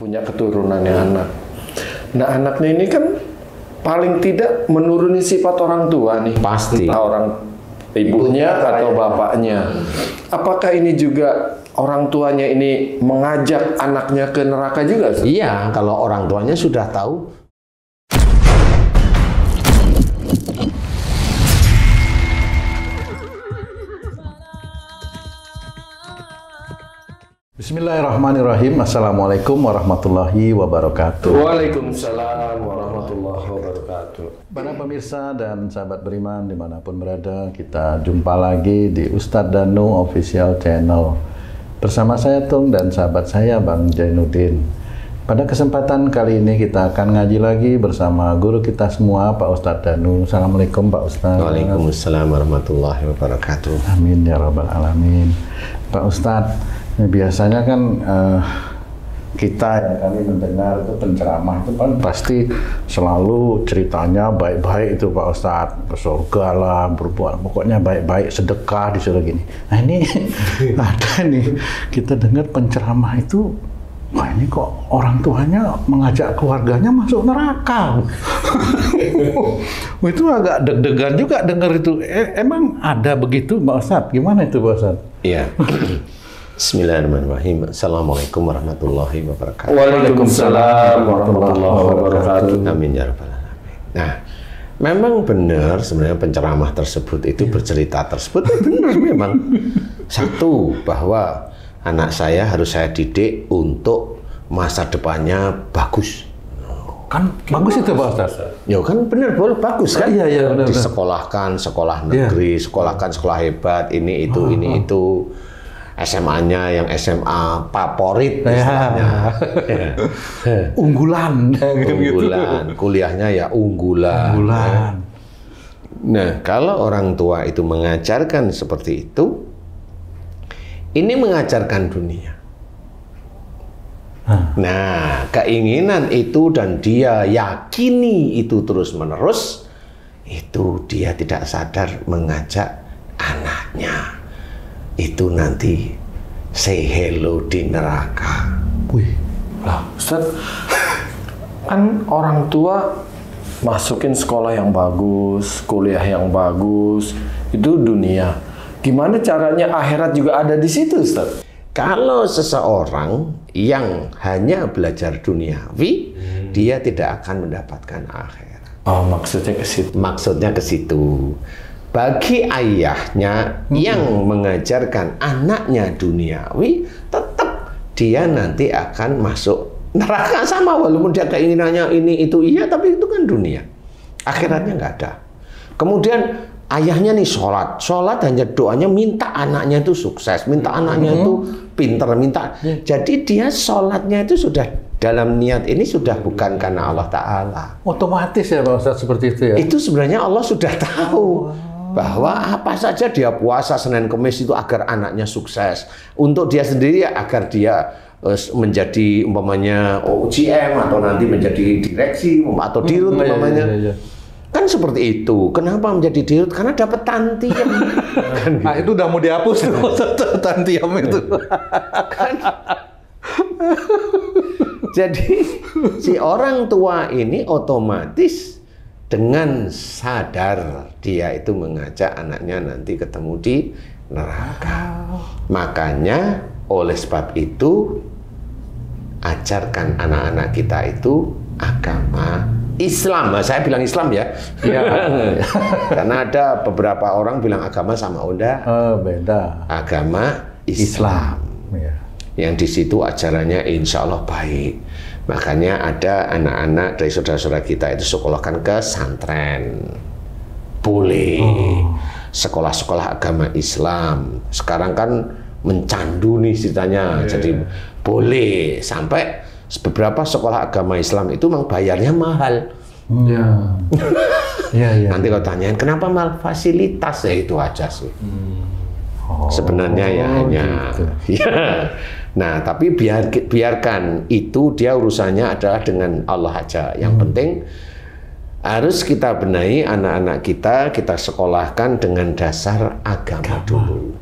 punya keturunan yang anak. Nah, anaknya ini kan paling tidak menuruni sifat orang tua nih. Pasti. Entah orang ibunya atau bapaknya. Apakah ini juga orang tuanya ini mengajak anaknya ke neraka juga? Iya, kalau orang tuanya sudah tahu. Bismillahirrahmanirrahim. Assalamualaikum warahmatullahi wabarakatuh. Waalaikumsalam warahmatullahi wabarakatuh. Para pemirsa dan sahabat beriman dimanapun berada, kita jumpa lagi di Ustadz Danu Official Channel. Bersama saya Tung dan sahabat saya Bang Jainuddin. Pada kesempatan kali ini kita akan ngaji lagi bersama guru kita semua, Pak Ustadz Danu. Assalamualaikum Pak Ustadz. Waalaikumsalam warahmatullahi wabarakatuh. Amin ya rabbal alamin. Pak Ustadz, biasanya kan kita yang kami mendengar itu penceramah itu kan pasti selalu ceritanya baik-baik itu Pak Ustadz, ke surga lah, berbuat pokoknya baik-baik, sedekah disuruh gini. Nah ini ada nih, kita dengar penceramah itu, wah ini kok orang tuanya mengajak keluarganya masuk neraka. Itu agak deg-degan juga dengar itu. Emang ada begitu Pak Ustadz? Gimana itu Pak Ustadz? Iya. Bismillahirrahmanirrahim. Assalamualaikum warahmatullahi wabarakatuh. Waalaikumsalam warahmatullahi wabarakatuh. Amin ya rabbal alamin. Nah, memang benar sebenarnya penceramah tersebut itu bercerita tersebut benar memang. Satu, bahwa anak saya harus saya didik untuk masa depannya bagus. Kan bagus itu Pak Ustadz. Ya kan benar, boleh bagus kan? Iya, benar. Disekolahkan sekolah negeri, sekolahkan sekolah hebat, ini itu. SMA-nya yang SMA favorit misalnya. Unggulan. Kuliahnya ya unggulan. Nah, kalau orang tua itu mengajarkan seperti itu, ini mengajarkan dunia. Nah, keinginan itu dan dia yakini itu terus-menerus, itu dia tidak sadar mengajak anaknya. Itu nanti say hello di neraka. Wih, Lah, Ustaz, kan orang tua masukin sekolah yang bagus, kuliah yang bagus, itu dunia. Gimana caranya akhirat juga ada di situ, Ustaz? Kalau seseorang yang hanya belajar duniawi, dia tidak akan mendapatkan akhirat. Oh, maksudnya ke situ. Maksudnya ke situ. Bagi ayahnya yang mengajarkan anaknya duniawi, tetap dia nanti akan masuk neraka sama, walaupun dia keinginannya ini itu iya, tapi itu kan dunia. Akhiratnya nggak ada. Kemudian ayahnya nih sholat hanya doanya minta anaknya itu sukses, minta anaknya itu pinter, minta. Jadi dia sholatnya itu sudah dalam niat ini sudah bukan karena Allah Ta'ala. otomatis ya Pak Ustadz seperti itu ya? Itu sebenarnya Allah sudah tahu. Bahwa apa saja dia puasa Senin Kemis itu agar anaknya sukses. Untuk dia sendiri agar dia menjadi umpamanya OGM atau nanti menjadi direksi atau dirut umpamanya. Iya. Kan seperti itu. Kenapa menjadi dirut? Karena dapat tantiam. Kan Nah itu udah mau dihapus tantiam itu. kan. Jadi si orang tua ini otomatis dengan sadar dia itu mengajak anaknya nanti ketemu di neraka. Makanya oleh sebab itu ajarkan anak-anak kita itu agama Islam. Nah, saya bilang Islam ya. Karena ada beberapa orang bilang agama sama Onda. Beda. Agama Islam. Ya. Yang di situ ajarannya insya Allah baik. Makanya ada anak-anak dari saudara-saudara kita itu sekolahkan ke santren. Boleh. Sekolah-sekolah agama Islam. Sekarang kan mencandu nih ceritanya. Jadi boleh. Sampai beberapa sekolah agama Islam itu memang bayarnya mahal. Nanti kalau tanyain kenapa mahal, fasilitas ya itu aja sih. Sebenarnya ya hanya gitu. Nah, tapi biarkan itu, dia urusannya adalah dengan Allah aja. Yang penting harus kita benahi anak-anak kita sekolahkan dengan dasar agama dulu.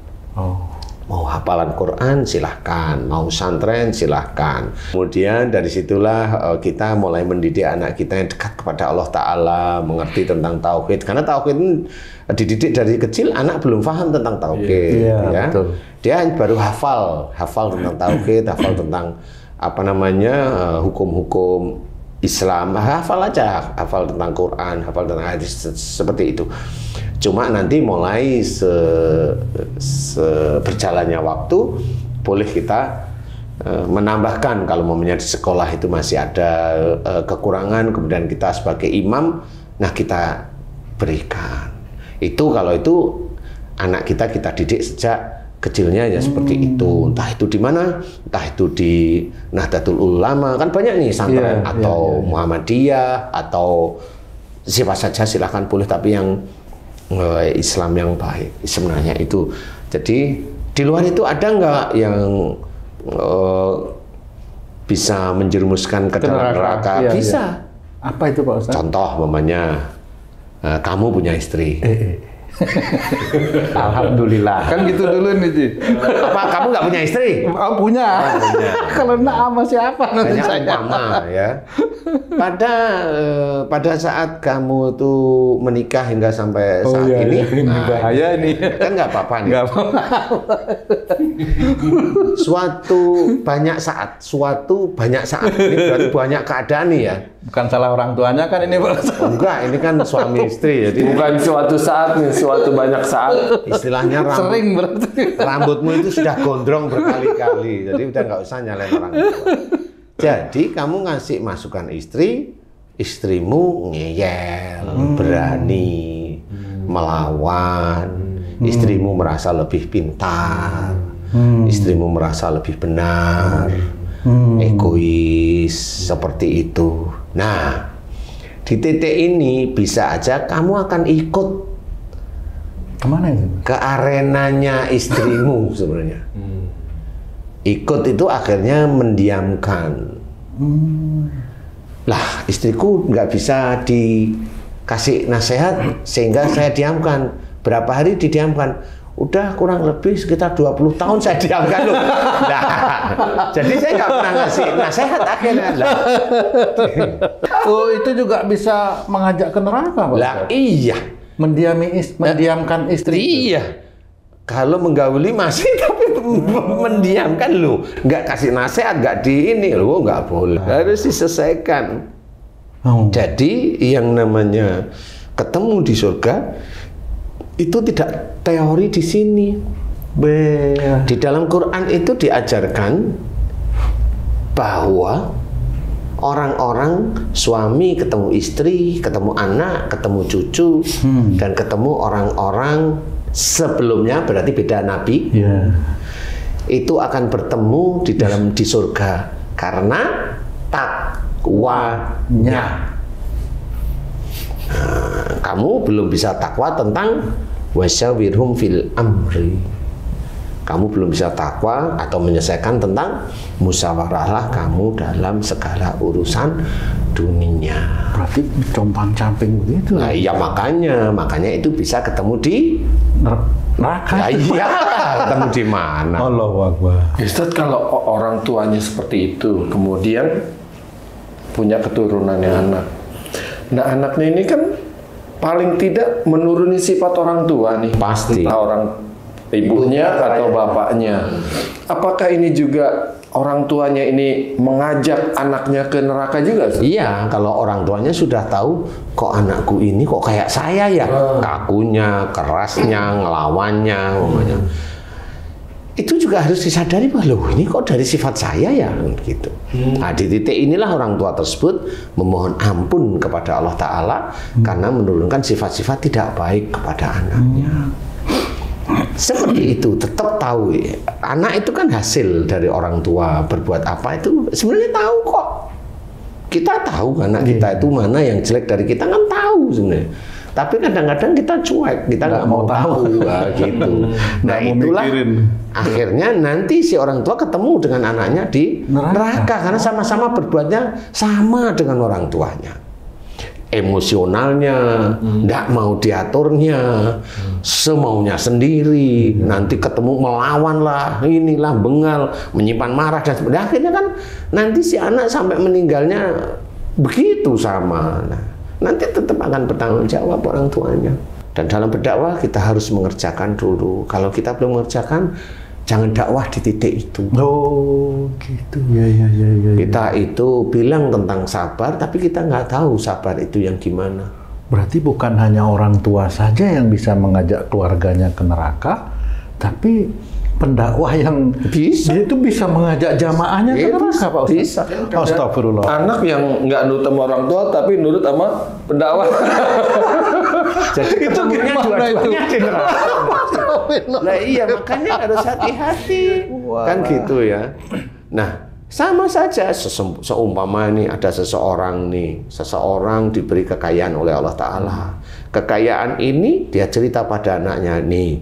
Mau hafalan Quran silahkan, mau santren silahkan. Kemudian dari situlah kita mulai mendidik anak kita yang dekat kepada Allah Ta'ala, mengerti tentang tauhid. Karena tauhid ini dididik dari kecil, anak belum paham tentang tauhid. Ya. Betul. Dia baru hafal tentang tauhid, hafal tentang apa namanya hukum-hukum Islam, hafal aja, hafal tentang Quran, hafal tentang hadis seperti itu. Cuma nanti mulai berjalannya waktu, boleh kita menambahkan kalau momennya di sekolah itu masih ada kekurangan, kemudian kita sebagai imam, nah kita berikan. Itu kalau itu anak kita didik sejak kecilnya ya seperti itu, entah itu di mana, entah itu di Nahdlatul Ulama, kan banyak nih santren atau Muhammadiyah atau siapa saja silahkan boleh, tapi yang Islam yang baik sebenarnya itu. Jadi di luar itu ada nggak yang bisa menjerumuskan ke dalam neraka? Bisa. Apa itu Pak Ustaz? Contoh umpamanya kamu punya istri. Alhamdulillah. Kan gitu dulu nih. Apa kamu nggak punya istri? Oh, punya. Kalau enggak sama siapa nanti saya? Mama ya. Pada saat kamu tuh menikah hingga sampai saat ini, bahaya ini. Kan nggak apa-apa nih. Nggak apa-apa. Suatu banyak saat ini berarti banyak keadaan nih ya. Bukan salah orang tuanya kan ini Pak? Enggak, ini kan suami istri. Jadi bukan suatu saat nih, suatu banyak saat. Istilahnya sering berarti. Rambutmu itu sudah gondrong berkali-kali. Jadi udah nggak usah nyalain orang tua. Jadi kamu ngasih masukan istrimu ngeyel, berani, melawan. Istrimu merasa lebih pintar. Istrimu merasa lebih benar. Egois seperti itu. Nah, di titik ini bisa aja kamu akan ikut kemana itu? Ke arenanya istrimu sebenarnya. Ikut itu akhirnya mendiamkan. Lah, istriku nggak bisa dikasih nasihat sehingga saya diamkan. Berapa hari didiamkan? Udah kurang lebih sekitar 20 tahun saya diamkan loh. Nah, jadi saya nggak pernah ngasih nasihat akhirnya. Lah. Oh, itu juga bisa mengajak ke neraka, Pak? Lah iya. Mendiamkan istri. Iya. Kalau menggauli masih, tapi mendiamkan loh. Nggak kasih nasihat, nggak di ini loh, nggak boleh. Harus diselesaikan. Jadi yang namanya ketemu di surga, itu tidak teori di sini. Di dalam Quran itu diajarkan bahwa orang-orang suami ketemu istri, ketemu anak, ketemu cucu, dan ketemu orang-orang sebelumnya berarti beda nabi. Itu akan bertemu di surga karena takwanya. Kamu belum bisa takwa tentang wasyawirhum fil amri. Kamu belum bisa takwa atau menyelesaikan tentang musyawarahlah kamu dalam segala urusan dunia. Berarti compang-camping begitu. Nah, iya makanya itu bisa ketemu di neraka. Ya, iya, ketemu di mana? Allahu Akbar. Ustaz, kalau orang tuanya seperti itu, kemudian punya keturunannya anak. Nah, anaknya ini kan paling tidak menuruni sifat orang tua nih. Pasti. Entah orang ibunya atau bapaknya. Apakah ini juga orang tuanya ini mengajak anaknya ke neraka juga? Iya, kalau orang tuanya sudah tahu kok anakku ini kok kayak saya ya, kakunya, kerasnya, ngelawannya, ngomongnya. Itu juga harus disadari bahwa loh ini kok dari sifat saya ya, gitu. Nah, di titik inilah orang tua tersebut memohon ampun kepada Allah Ta'ala karena menurunkan sifat-sifat tidak baik kepada anaknya. Seperti itu, tetap tahu ya. Anak itu kan hasil dari orang tua berbuat apa itu sebenarnya tahu kok. Kita tahu anak kita itu mana yang jelek dari kita kan tahu sebenarnya. Tapi kadang-kadang kita cuek, kita nggak mau tahu gitu. Nah itulah akhirnya nanti si orang tua ketemu dengan anaknya di neraka karena sama-sama berbuatnya sama dengan orang tuanya. emosionalnya, nggak mau diaturnya, semaunya sendiri, nanti ketemu melawan lah, inilah bengal, menyimpan marah dan sebagainya. Akhirnya kan nanti si anak sampai meninggalnya begitu sama. Nah, nanti tetap akan bertanggung jawab orang tuanya. Dan dalam berdakwah kita harus mengerjakan dulu. Kalau kita belum mengerjakan, jangan dakwah di titik itu. Oh, gitu. Ya. Kita itu bilang tentang sabar, tapi kita nggak tahu sabar itu yang gimana. Berarti bukan hanya orang tua saja yang bisa mengajak keluarganya ke neraka, tapi pendakwah yang Bisa. dia itu bisa mengajak jamaahnya ke neraka, Pak Ustaz. Bisa. Astagfirullah. Anak yang nggak nurut sama orang tua tapi nurut sama pendakwah. Jadi Itu ketemunya gimana dua-duanya itu? di neraka. Nah iya, makanya harus hati-hati. Kan gitu ya. Nah, sama saja seumpama nih ada seseorang diberi kekayaan oleh Allah Ta'ala. Kekayaan ini dia cerita pada anaknya nih,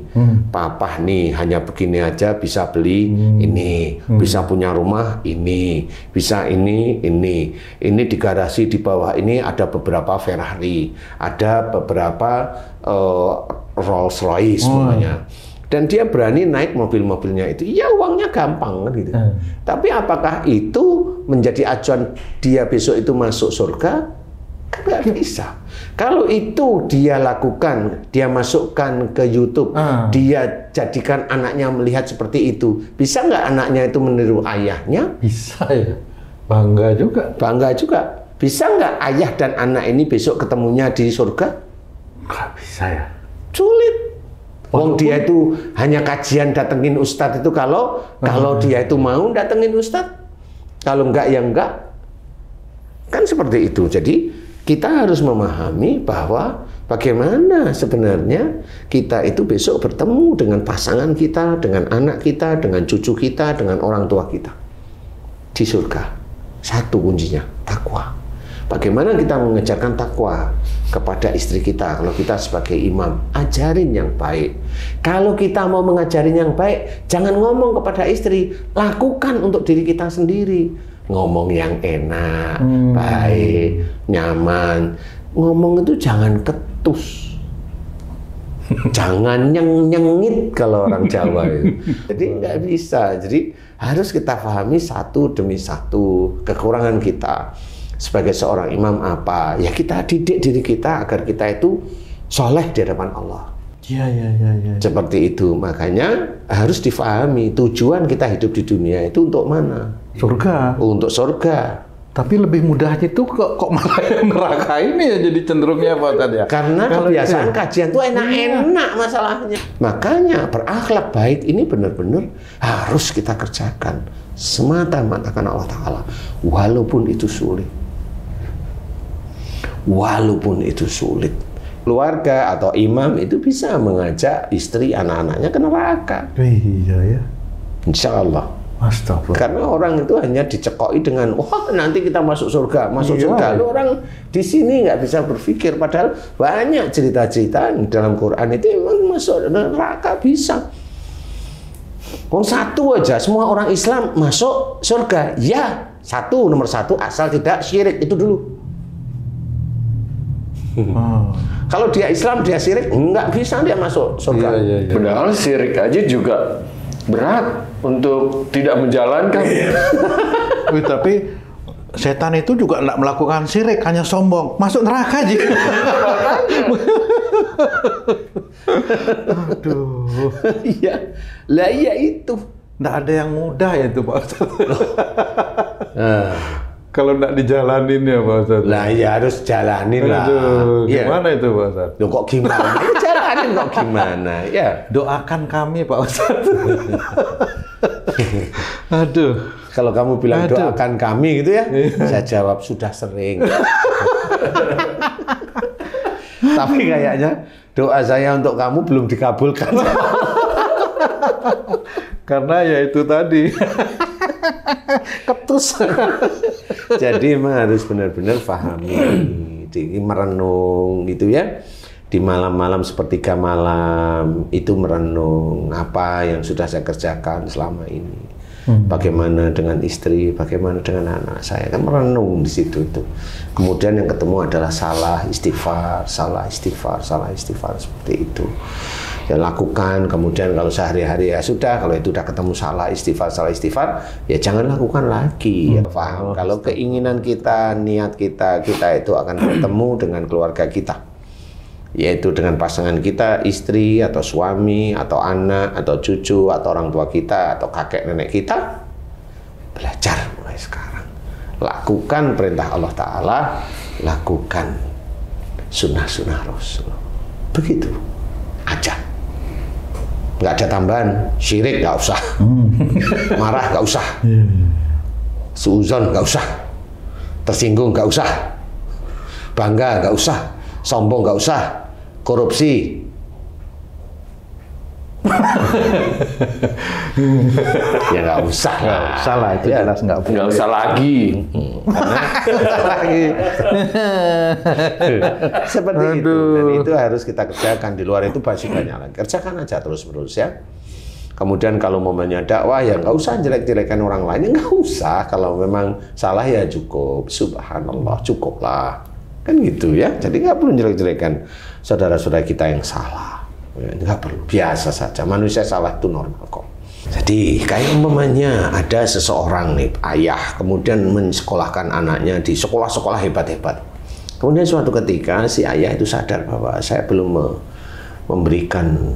papa nih hanya begini aja bisa beli ini, bisa punya rumah ini, bisa ini. Ini di garasi di bawah ini ada beberapa Ferrari, ada beberapa Rolls Royce semuanya. Dan dia berani naik mobil-mobilnya itu, ya uangnya gampang kan gitu. Tapi apakah itu menjadi acuan dia besok itu masuk surga? Kan nggak bisa. Kalau itu dia lakukan, dia masukkan ke YouTube, dia jadikan anaknya melihat seperti itu, bisa nggak anaknya itu meniru ayahnya? Bisa ya, bangga juga. Bangga juga. Bisa nggak ayah dan anak ini besok ketemunya di surga? Nggak bisa ya. Sulit. Wong dia itu hanya kajian datengin ustadz itu kalau dia itu mau datengin ustadz, kalau enggak ya enggak, kan seperti itu. Jadi kita harus memahami bahwa bagaimana sebenarnya kita itu besok bertemu dengan pasangan kita, dengan anak kita, dengan cucu kita, dengan orang tua kita di surga. Satu kuncinya takwa. Bagaimana kita mengejarkan takwa kepada istri kita? Kalau kita sebagai imam, ajarin yang baik. Kalau kita mau mengajarin yang baik, jangan ngomong kepada istri, lakukan untuk diri kita sendiri. Ngomong yang enak, baik, nyaman. Ngomong itu jangan ketus, jangan nyengit kalau orang Jawa itu. Jadi nggak bisa. Jadi harus kita pahami satu demi satu kekurangan kita. Sebagai seorang imam apa? Ya kita didik diri kita agar kita itu soleh di hadapan Allah. Iya. Seperti itu. Makanya harus difahami tujuan kita hidup di dunia itu untuk mana? Surga. Untuk surga. Tapi lebih mudah itu kok malah yang neraka ini ya jadi cenderungnya Pak Ustaz ya? Karena kebiasaan kajian itu enak-enak masalahnya. Makanya berakhlak baik ini benar-benar harus kita kerjakan semata-mata karena Allah Ta'ala. Walaupun itu sulit. Keluarga atau imam itu bisa mengajak istri anak-anaknya ke neraka. Iya ya. Insya Allah. Astagfirullah. Karena orang itu hanya dicekoi dengan wah nanti kita masuk surga, surga. Lalu orang di sini nggak bisa berpikir, padahal banyak cerita-cerita dalam Quran itu memang masuk neraka bisa. Satu aja, semua orang Islam masuk surga. Ya, nomor satu asal tidak syirik itu dulu. Kalau dia Islam, dia syirik, nggak bisa dia masuk surga. Iya. Padahal syirik aja juga berat untuk tidak menjalankan. Tapi setan itu juga nggak melakukan syirik, hanya sombong, masuk neraka aja. Aduh. Iya, lah iya itu. Nggak ada yang mudah ya itu Pak Ustaz. Kalau nggak dijalanin ya Pak Ustaz. Lah ya harus jalanin lah. Gimana itu Pak Ustaz? Loh, kok gimana? Ya jalanin kok gimana? Ya. Doakan kami Pak Ustaz. Aduh. Kalau kamu bilang doakan kami gitu ya, saya jawab sudah sering. Tapi kayaknya doa saya untuk kamu belum dikabulkan. Karena ya itu tadi. Ketus. Jadi memang harus benar-benar pahami, merenung gitu ya. Di malam-malam sepertiga malam itu merenung apa yang sudah saya kerjakan selama ini. Bagaimana dengan istri, bagaimana dengan anak saya, kan merenung di situ itu. Kemudian yang ketemu adalah salah istighfar seperti itu. Ya lakukan, kemudian kalau sehari-hari ya sudah, kalau itu udah ketemu salah istighfar, ya jangan lakukan lagi. Ya paham? Kalau keinginan kita, niat kita itu akan bertemu dengan keluarga kita, yaitu dengan pasangan kita, istri atau suami atau anak atau cucu atau orang tua kita atau kakek nenek kita, belajar mulai sekarang. Lakukan perintah Allah Ta'ala, lakukan sunnah-sunnah Rasul. Begitu aja. Nggak ada tambahan, syirik nggak usah, marah nggak usah, suuzon nggak usah, tersinggung nggak usah, bangga nggak usah, sombong nggak usah, korupsi. Ya nggak usah lah, itu ya, jelas nggak usah lagi. Seperti itu. Dan itu harus kita kerjakan. Di luar itu masih banyak lagi. Kerjakan aja terus-menerus ya. Kemudian kalau momennya dakwah ya nggak usah jelek-jelekan orang lain, ya nggak usah. Kalau memang salah ya cukup, subhanallah, cukuplah. Kan gitu ya. Jadi nggak perlu jelek-jelekan saudara-saudara kita yang salah. Ya, nggak perlu, biasa saja. Manusia salah itu normal kok. Jadi kayak umpamanya ada seseorang nih, ayah, kemudian mensekolahkan anaknya di sekolah-sekolah hebat-hebat. Kemudian suatu ketika si ayah itu sadar bahwa saya belum memberikan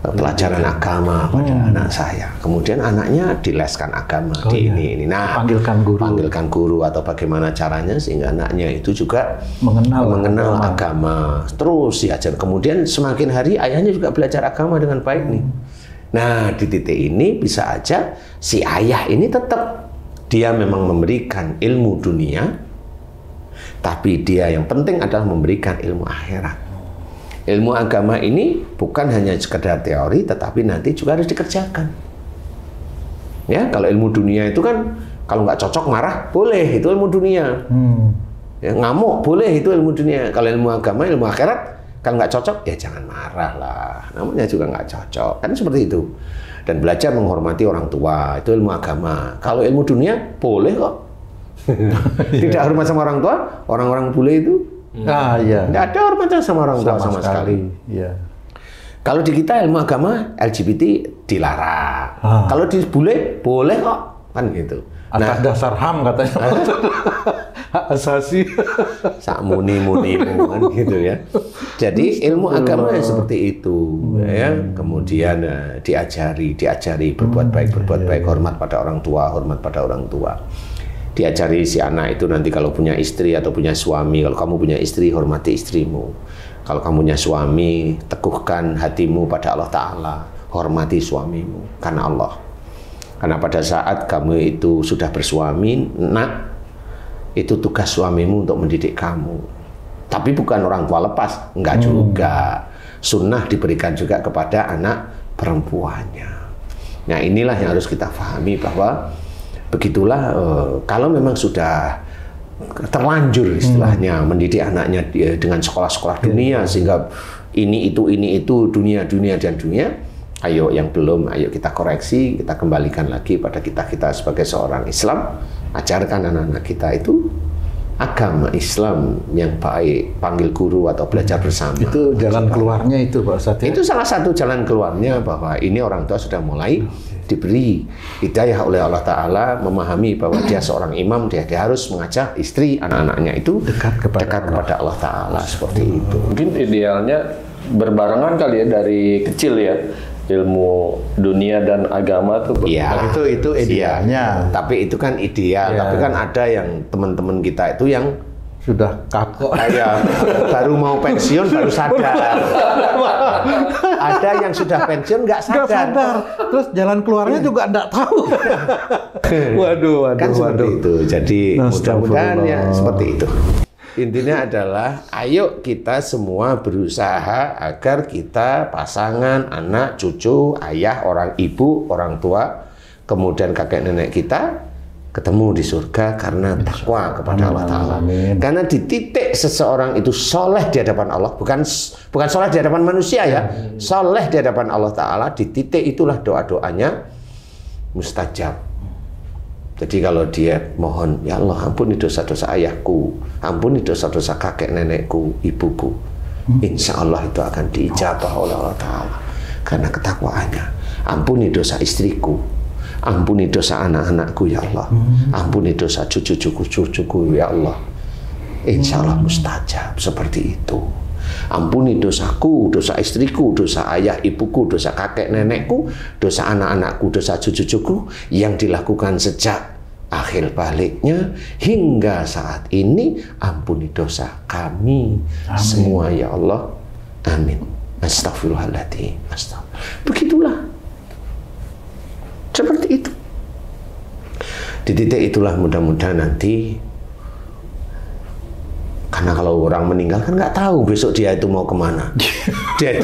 pelajaran agama pada anak saya. Kemudian anaknya dileskan agama di ini. Nah, panggilkan guru atau bagaimana caranya sehingga anaknya itu juga mengenal agama. Terus diajar. Kemudian semakin hari ayahnya juga belajar agama dengan baik nih. Nah, di titik ini bisa aja si ayah ini tetap dia memang memberikan ilmu dunia, tapi dia yang penting adalah memberikan ilmu akhirat. Ilmu agama ini bukan hanya sekedar teori, tetapi nanti juga harus dikerjakan. Ya, kalau ilmu dunia itu kan, kalau nggak cocok marah, boleh, itu ilmu dunia. Ya, ngamuk, boleh, itu ilmu dunia. Kalau ilmu agama, ilmu akhirat, kalau nggak cocok, ya jangan marah lah. Namanya juga nggak cocok, kan seperti itu. Dan belajar menghormati orang tua, itu ilmu agama. Kalau ilmu dunia, boleh kok. Tidak hormat sama orang tua, orang-orang bule itu. Iya. Tidak ada hormatnya sama orang tua sama sekali. Iya. Kalau di kita ilmu agama LGBT dilarang. Kalau di bule boleh kok, kan gitu. Atas dasar HAM katanya. Hak asasi. Sak muni-munimu kan gitu ya. Jadi ilmu agama seperti itu ya. Kemudian diajari berbuat baik, hormat pada orang tua. Diajari si anak itu nanti kalau punya istri atau punya suami, kalau kamu punya istri, hormati istrimu. Kalau kamu punya suami, teguhkan hatimu pada Allah Ta'ala, hormati suamimu, karena Allah. Karena pada saat kamu itu sudah bersuami, nak, itu tugas suamimu untuk mendidik kamu. Tapi bukan orang tua lepas, enggak juga. Sunnah diberikan juga kepada anak perempuannya. Nah inilah yang harus kita pahami bahwa begitulah kalau memang sudah terlanjur istilahnya mendidik anaknya dengan sekolah-sekolah dunia sehingga ini itu dunia dan dunia, ayo yang belum, ayo kita koreksi, kita kembalikan lagi pada kita sebagai seorang Islam, ajarkan anak-anak kita itu agama Islam yang baik, panggil guru atau belajar bersama. Itu jalan keluarnya itu Pak Ustadz ya? Itu salah satu jalan keluarnya bahwa ini orang tua sudah mulai diberi hidayah oleh Allah Ta'ala, memahami bahwa dia seorang imam, dia harus mengajak istri, anak-anaknya itu dekat kepada Allah Ta'ala, seperti itu. Mungkin idealnya berbarengan kali ya dari kecil ya, ilmu dunia dan agama tuh. Iya, itu idealnya. Tapi itu kan ideal, tapi kan ada yang teman-teman kita itu yang sudah kapok. Ya, baru mau pensiun baru sadar. Ada yang sudah pensiun nggak sadar. Terus jalan keluarnya juga nggak tahu. Waduh. Kan seperti itu. Jadi mudah-mudahan ya seperti itu. Intinya adalah ayo kita semua berusaha agar kita pasangan, anak, cucu, ayah, orang ibu, orang tua, kemudian kakek nenek kita ketemu di surga karena takwa kepada Allah Ta'ala. Karena di titik seseorang itu soleh di hadapan Allah, bukan soleh di hadapan manusia ya, soleh di hadapan Allah Ta'ala, di titik itulah doa-doanya mustajab. Jadi kalau dia mohon, ya Allah ampuni dosa-dosa ayahku, ampuni dosa-dosa kakek nenekku, ibuku, insya Allah itu akan diijabah oleh Allah Ta'ala karena ketakwaannya. Ampuni dosa istriku, ampuni dosa anak-anakku ya Allah, ampuni dosa cucu-cucuku ya Allah, insya Allah mustajab. Seperti itu. Ampuni dosaku, dosa istriku, dosa ayah ibuku, dosa kakek nenekku, dosa anak-anakku, dosa cucu-cucuku yang dilakukan sejak akhir baliknya hingga saat ini. Ampuni dosa kami semua ya Allah, amin. Astagfirullahaladzim. Begitulah, seperti itu. Di titik itulah mudah-mudahan nanti, karena kalau orang meninggal kan nggak tahu besok dia itu mau kemana. Dia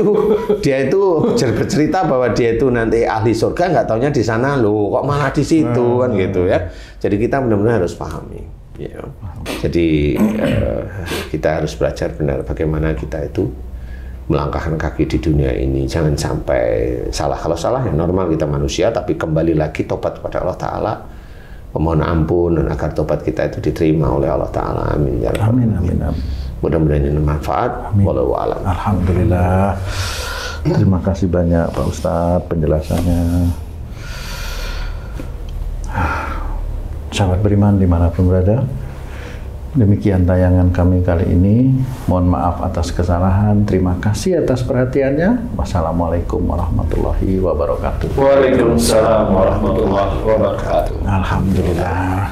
itu bercerita bahwa dia itu nanti ahli surga, nggak taunya di sana, loh kok malah di situ kan gitu ya. Jadi kita benar-benar harus pahami. Ya. Jadi kita harus belajar benar bagaimana kita itu melangkahkan kaki di dunia ini. Jangan sampai salah. Kalau salah ya normal, kita manusia, tapi kembali lagi tobat kepada Allah Ta'ala, memohon ampun, dan agar tobat kita itu diterima oleh Allah Ta'ala. Amin. Ya Amin, amin, amin. Mudah-mudahan ini bermanfaat. Wallahu a'lam. Alhamdulillah. Terima kasih banyak Pak Ustadz penjelasannya. Sahabat beriman dimanapun berada, demikian tayangan kami kali ini. Mohon maaf atas kesalahan. Terima kasih atas perhatiannya. Wassalamualaikum warahmatullahi wabarakatuh. Waalaikumsalam warahmatullahi wabarakatuh. Alhamdulillah.